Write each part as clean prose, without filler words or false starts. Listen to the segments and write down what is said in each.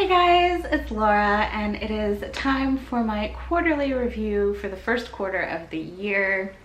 Hey guys, it's Laura and it is time for my quarterly review for the first quarter of the year.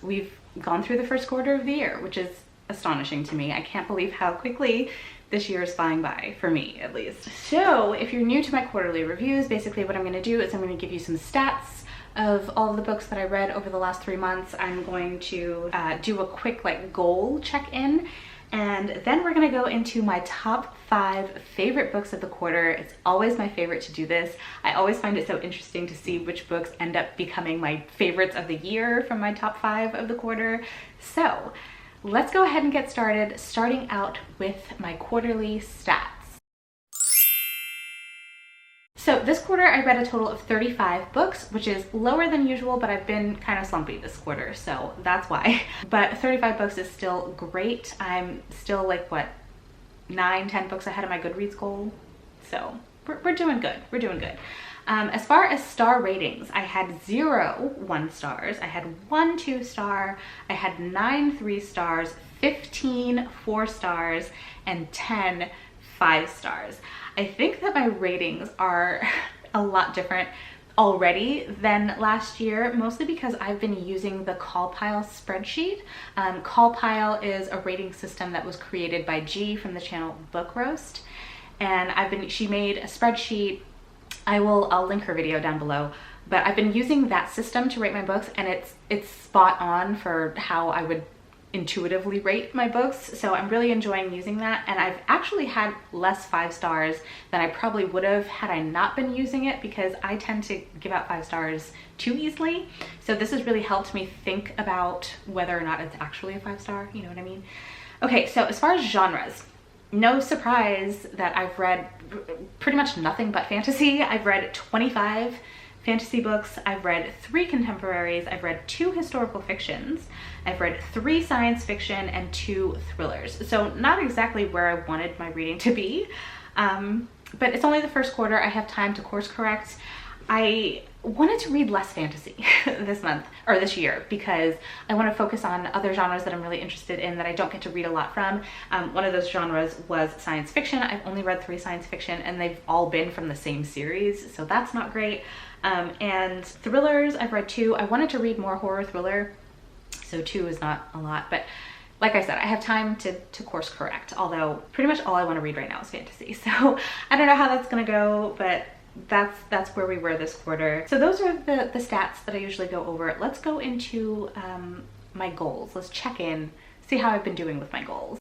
We've gone through the first quarter of the year, which is astonishing to me. I can't believe how quickly this year is flying by, for me at least. So if you're new to my quarterly reviews, basically what I'm going to do is I'm going to give you some stats of all of the books that I read over the last 3 months. I'm going to do a quick goal check-in, and then we're gonna go into my top 5 favorite books of the quarter. It's always my favorite to do this. I always find it so interesting to see which books end up becoming my favorites of the year from my top 5 of the quarter. So let's go ahead and get started, starting out with my quarterly stats. So this quarter I read a total of 35 books, which is lower than usual, but I've been kind of slumpy this quarter, so that's why. But 35 books is still great. I'm still 9-10 books ahead of my Goodreads goal. So we're doing good, we're doing good. As far as star ratings, I had 0 1 stars, I had 1 2 star, I had 9 3 stars, 15 4 stars, and 10 5 stars. I think that my ratings are a lot different already than last year, mostly because I've been using the CallPile spreadsheet. CallPile is a rating system that was created by G from the channel Book Roast, and she made a spreadsheet. I'll link her video down below, but I've been using that system to rate my books, and it's spot on for how I would intuitively rate my books. So I'm really enjoying using that, and I've actually had less 5 stars than I probably would have had I not been using it, because I tend to give out 5 stars too easily. So this has really helped me think about whether or not it's actually a 5 star, you know what I mean? Okay, so as far as genres, no surprise that I've read pretty much nothing but fantasy. I've read 25 fantasy books, I've read 3 contemporaries, I've read 2 historical fictions, I've read 3 science fiction, and 2 thrillers. So not exactly where I wanted my reading to be, but it's only the first quarter. I have time to course correct. I wanted to read less fantasy this year, because I want to focus on other genres that I'm really interested in that I don't get to read a lot from. One of those genres was science fiction. I've only read 3 science fiction, and they've all been from the same series, so that's not great. And thrillers, I've read 2. I wanted to read more horror thriller, so 2 is not a lot, but like I said, I have time to course correct, although pretty much all I want to read right now is fantasy. So I don't know how that's gonna go, but that's where we were this quarter. So those are the stats that I usually go over. Let's go into my goals. Let's check in, see how I've been doing with my goals.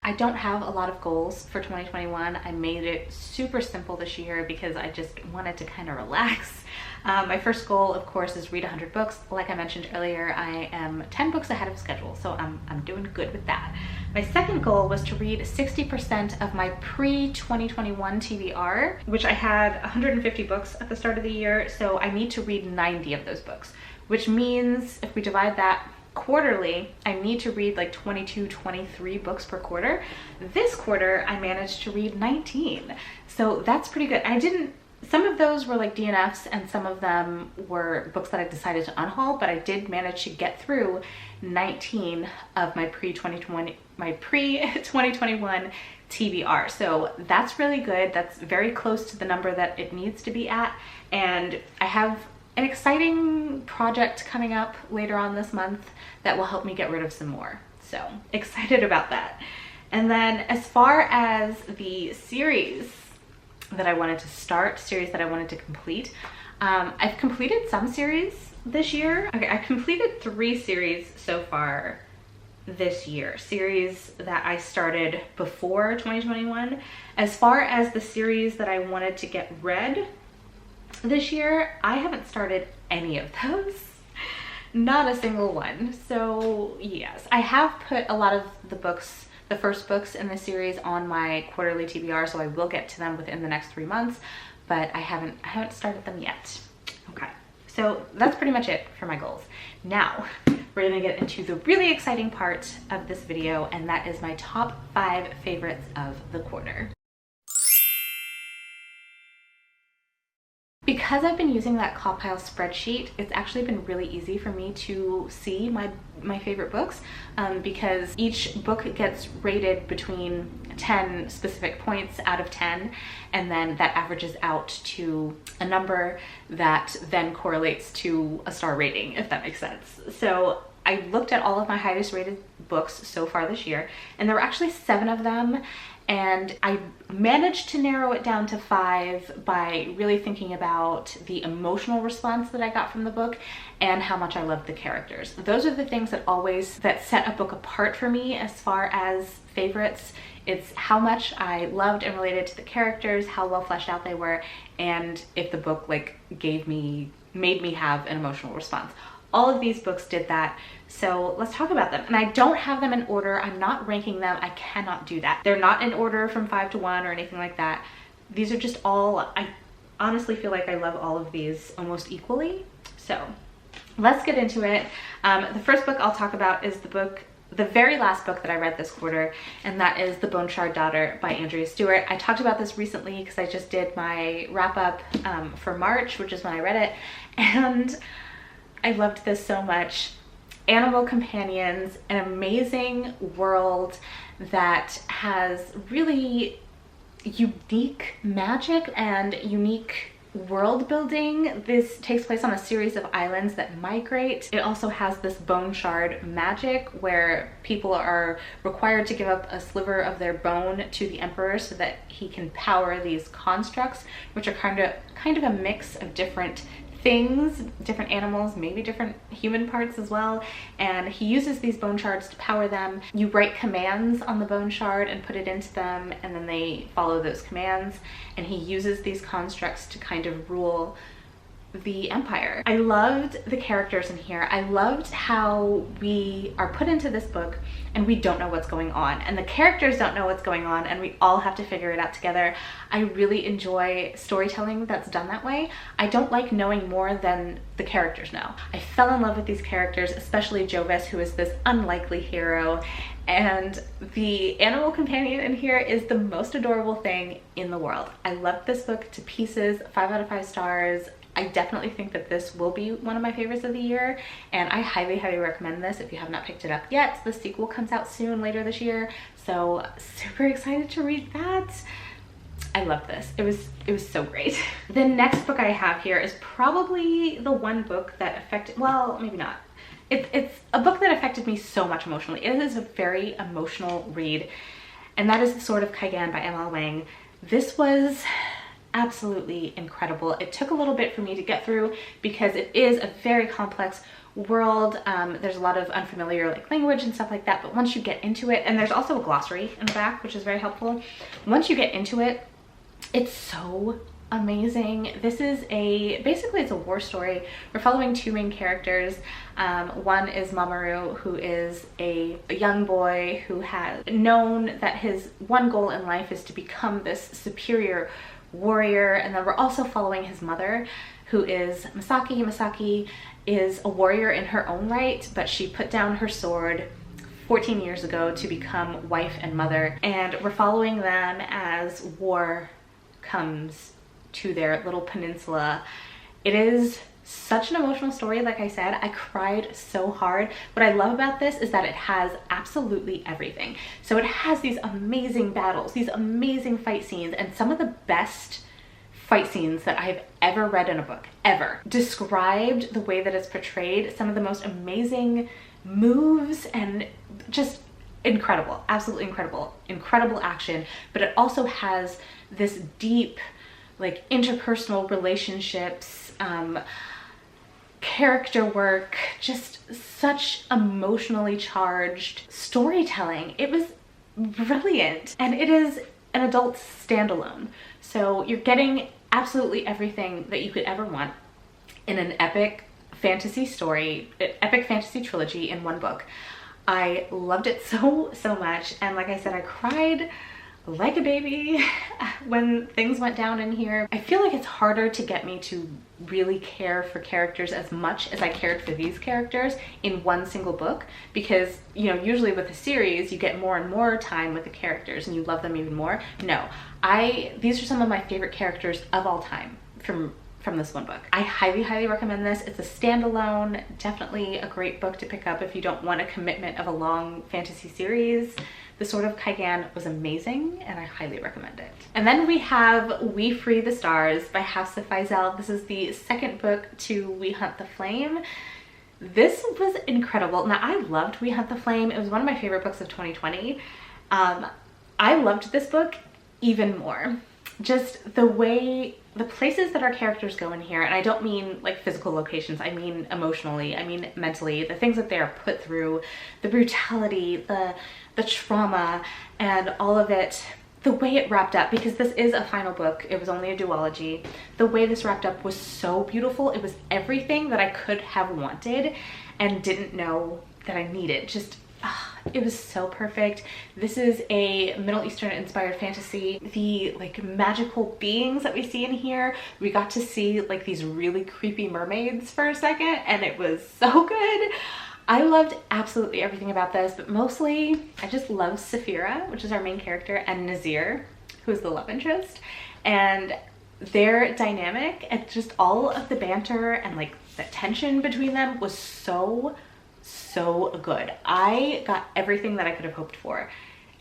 I don't have a lot of goals for 2021. I made it super simple this year because I just wanted to kind of relax. My first goal, of course, is read 100 books. Like I mentioned earlier, I am 10 books ahead of schedule, so I'm doing good with that. My second goal was to read 60% of my pre-2021 TBR, which I had 150 books at the start of the year, so I need to read 90 of those books, which means if we divide that quarterly, I need to read 22, 23 books per quarter. This quarter, I managed to read 19. So that's pretty good. Some of those were DNFs, and some of them were books that I decided to unhaul, but I did manage to get through 19 of my pre-2021 TBR. So that's really good. That's very close to the number that it needs to be at. And I have an exciting project coming up later on this month that will help me get rid of some more. So excited about that. And then as far as the series that I wanted to start, series that I wanted to complete, I've completed some series this year. Okay, I completed 3 series so far this year, series that I started before 2021. As far as the series that I wanted to get read this year, I haven't started any of those. Not a single one. So yes, I have put a lot of the books, the first books in the series, on my quarterly TBR, so I will get to them within the next 3 months, but I haven't started them yet. Okay, so that's pretty much it for my goals. Now we're gonna get into the really exciting part of this video, and that is my top 5 favorites of the quarter. Because I've been using that CallPile spreadsheet, it's actually been really easy for me to see my favorite books, because each book gets rated between 10 specific points out of 10, and then that averages out to a number that then correlates to a star rating, if that makes sense. So I looked at all of my highest rated books so far this year, and there were actually 7 of them, and I managed to narrow it down to 5 by really thinking about the emotional response that I got from the book and how much I loved the characters. Those are the things that set a book apart for me as far as favorites. It's how much I loved and related to the characters, how well fleshed out they were, and if the book like made me have an emotional response. All of these books did that, so let's talk about them. And I don't have them in order. I'm not ranking them. I cannot do that. They're not in order from 5 to 1 or anything like that. These are just all, I honestly feel like I love all of these almost equally. So let's get into it. The first book I'll talk about is the very last book that I read this quarter, and that is The Bone Shard Daughter by Andrea Stewart. I talked about this recently because I just did my wrap up for March, which is when I read it, and I loved this so much. Animal companions, an amazing world that has really unique magic and unique world building. This takes place on a series of islands that migrate. It also has this bone shard magic where people are required to give up a sliver of their bone to the emperor so that he can power these constructs, which are kind of a mix of different things, different animals, maybe different human parts as well, and he uses these bone shards to power them. You write commands on the bone shard and put it into them, and then they follow those commands, and he uses these constructs to kind of rule the empire. I loved the characters in here. I loved how we are put into this book and we don't know what's going on, and the characters don't know what's going on, and we all have to figure it out together. I really enjoy storytelling that's done that way. I don't like knowing more than the characters know. I fell in love with these characters, especially Jovis, who is this unlikely hero, and the animal companion in here is the most adorable thing in the world. I loved this book to pieces, 5 out of 5 stars. I definitely think that this will be one of my favorites of the year, and I highly, highly recommend this if you have not picked it up yet. The sequel comes out soon, later this year, so super excited to read that. I love this. It was so great. The next book I have here is probably the one book that affected, well, maybe not. It's a book that affected me so much emotionally. It is a very emotional read, and that is The Sword of Cai Gan by M.L. Wang. This was absolutely incredible. It took a little bit for me to get through because it is a very complex world. There's a lot of unfamiliar language and stuff like that, but once you get into it, and there's also a glossary in the back, which is very helpful. Once you get into it, it's so amazing. This is basically it's a war story. We're following 2 main characters. One is Mamoru, who is a young boy who has known that his one goal in life is to become this superior warrior, and then we're also following his mother, who is Misaki. Misaki is a warrior in her own right, but she put down her sword 14 years ago to become wife and mother, and we're following them as war comes to their little peninsula. It is such an emotional story. Like I said, I cried so hard. What I love about this is that it has absolutely everything. So it has these amazing battles, these amazing fight scenes, and some of the best fight scenes that I've ever read in a book, ever. Described the way that it's portrayed, some of the most amazing moves, and just incredible, absolutely incredible action. But it also has this deep, interpersonal relationships, character work, just such emotionally charged storytelling. It was brilliant, and it is an adult standalone. So you're getting absolutely everything that you could ever want in an epic fantasy story, epic fantasy trilogy in one book. I loved it so much, and like I said, I cried like a baby when things went down in here. I feel like it's harder to get me to really care for characters as much as I cared for these characters in one single book, because usually with a series you get more and more time with the characters and you love them even more. No, these are some of my favorite characters of all time from this one book. I highly recommend this. It's a standalone, definitely a great book to pick up if you don't want a commitment of a long fantasy series. The Sword of Cai Gan was amazing and I highly recommend it. And then we have We Free the Stars by House of Faisal. This is the second book to We Hunt the Flame. This was incredible. Now, I loved We Hunt the Flame. It was one of my favorite books of 2020. I loved this book even more. Just the way, the places that our characters go in here, and I don't mean like physical locations, I mean emotionally, I mean mentally, the things that they are put through, the brutality, the trauma, and all of it, the way it wrapped up, because this is a final book, it was only a duology, the way this wrapped up was so beautiful. It was everything that I could have wanted and didn't know that I needed. Just it was so perfect. This is a Middle Eastern inspired fantasy. The like magical beings that we see in here, we got to see like these really creepy mermaids for a second, and it was so good. I loved absolutely everything about this, but mostly I just love Saphira, which is our main character, and Nazir, who's the love interest, and their dynamic, and just all of the banter and like the tension between them was so good. I got everything that I could have hoped for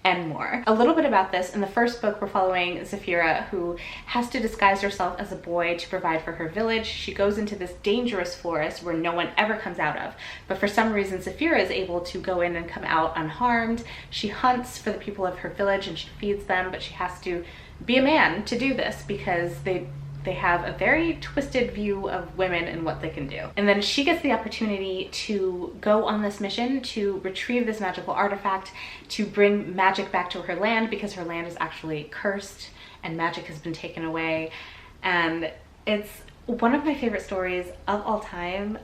and more. A little bit about this. In the first book, we're following Saphira, who has to disguise herself as a boy to provide for her village. She goes into this dangerous forest where no one ever comes out of, but for some reason Saphira is able to go in and come out unharmed. She hunts for the people of her village and she feeds them, but she has to be a man to do this because they have a very twisted view of women and what they can do. And then she gets the opportunity to go on this mission to retrieve this magical artifact, to bring magic back to her land, because her land is actually cursed and magic has been taken away. And it's one of my favorite stories of all time.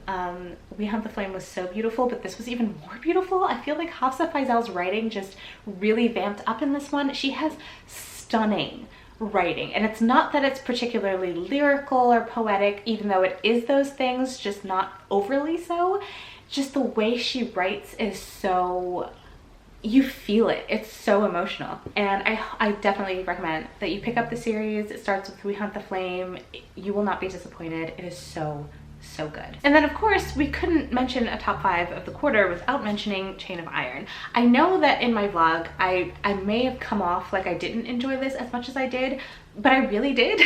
We Hunt the Flame was so beautiful, but this was even more beautiful. I feel like Hafsa Faisal's writing just really vamped up in this one. She has stunning writing, and it's not that it's particularly lyrical or poetic, even though it is those things, just not overly so. Just the way she writes is so, you feel it. It's so emotional, and I definitely recommend that you pick up the series. It starts with We Hunt the Flame. You will not be disappointed. It is so good. And then of course we couldn't mention a top 5 of the quarter without mentioning Chain of Iron. I know that in my vlog I may have come off like I didn't enjoy this as much as I did, but I really did.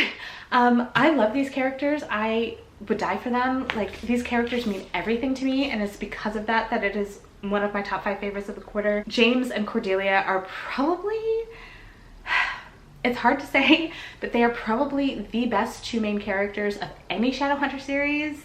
I love these characters. I would die for them. Like, these characters mean everything to me, and it's because of that that it is one of my top 5 favorites of the quarter. James and Cordelia are probably, it's hard to say, but they are probably the best 2 main characters of any Shadowhunter series.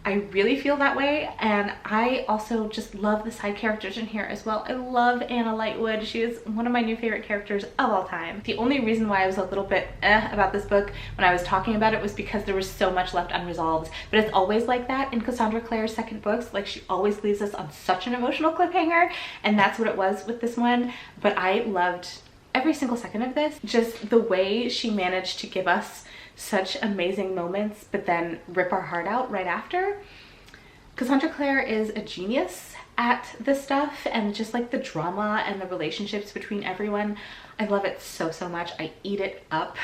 I really feel that way, and I also just love the side characters in here as well. I love Anna Lightwood. She is one of my new favorite characters of all time. The only reason why I was a little bit about this book when I was talking about it was because there was so much left unresolved, but it's always like that in Cassandra Clare's second books. Like, she always leaves us on such an emotional cliffhanger, and that's what it was with this one. But I loved every single second of this. Just the way she managed to give us such amazing moments, but then rip our heart out right after. Cassandra Clare is a genius at this stuff, and just like the drama and the relationships between everyone, I love it so much. I eat it up.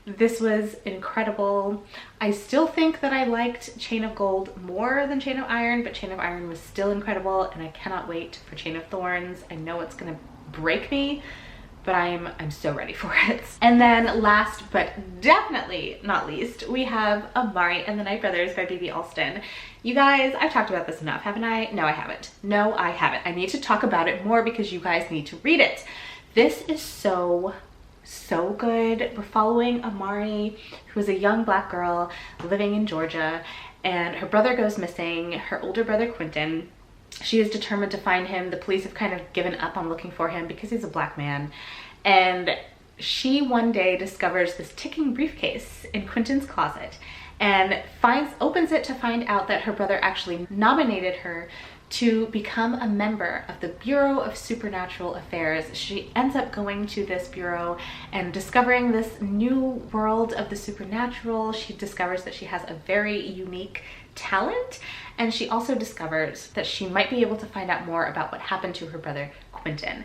This was incredible. I still think that I liked Chain of Gold more than Chain of Iron, but Chain of Iron was still incredible, and I cannot wait for Chain of Thorns. I know it's gonna break me, but I'm so ready for it. And then last but definitely not least, we have Amari and the Night Brothers by B.B. Alston. You guys, I've talked about this enough, haven't I? No, I haven't. No, I haven't. I need to talk about it more because you guys need to read it. This is so good. We're following Amari, who is a young Black girl living in Georgia, and her brother goes missing, her older brother Quentin. She is determined to find him. The police have kind of given up on looking for him because he's a Black man. And she one day discovers this ticking briefcase in Quentin's closet and opens it to find out that her brother actually nominated her to become a member of the Bureau of Supernatural Affairs. She ends up going to this bureau and discovering this new world of the supernatural. She discovers that she has a very unique talent, and she also discovers that she might be able to find out more about what happened to her brother Quentin.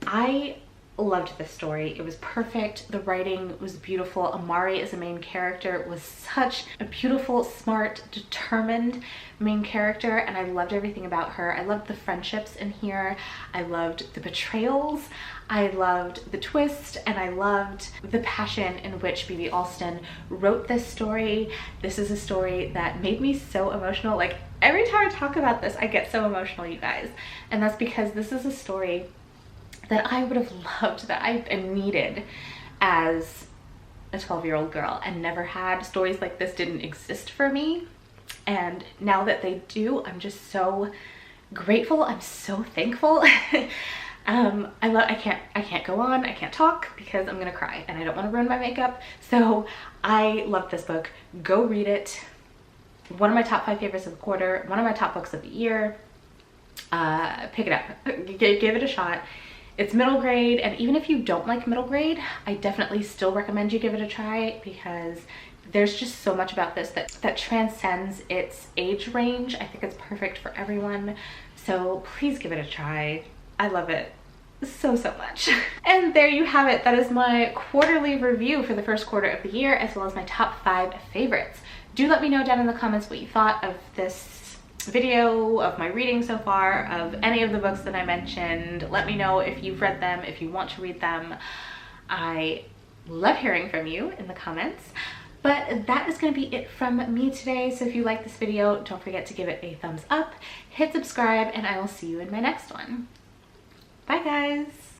I loved this story. It was perfect. The writing was beautiful. Amari as a main character was such a beautiful, smart, determined main character, and I loved everything about her. I loved the friendships in here. I loved the betrayals. I loved the twist, and I loved the passion in which B.B. Alston wrote this story. This is a story that made me so emotional. Like, every time I talk about this, I get so emotional, you guys. And that's because this is a story that I would have loved, that I needed as a 12-year-old girl, and never had. Stories like this didn't exist for me, and now that they do, I'm just so grateful. I'm so thankful. I can't go on, I can't talk because I'm gonna cry and I don't want to ruin my makeup. So I love this book. Go read it. One of my top 5 favorites of the quarter, one of my top books of the year. Pick it up, give it a shot. It's middle grade, and even if you don't like middle grade, I definitely still recommend you give it a try, because there's just so much about this that transcends its age range. I think it's perfect for everyone, so please give it a try. I love it so much. And there you have it. That is my quarterly review for the first quarter of the year, as well as my top 5 favorites. Do let me know down in the comments what you thought of this video, of my reading so far, of any of the books that I mentioned. Let me know if you've read them, if you want to read them. I love hearing from you in the comments. But that is going to be it from me today. So if you like this video, don't forget to give it a thumbs up, hit subscribe, and I will see you in my next one. Bye guys!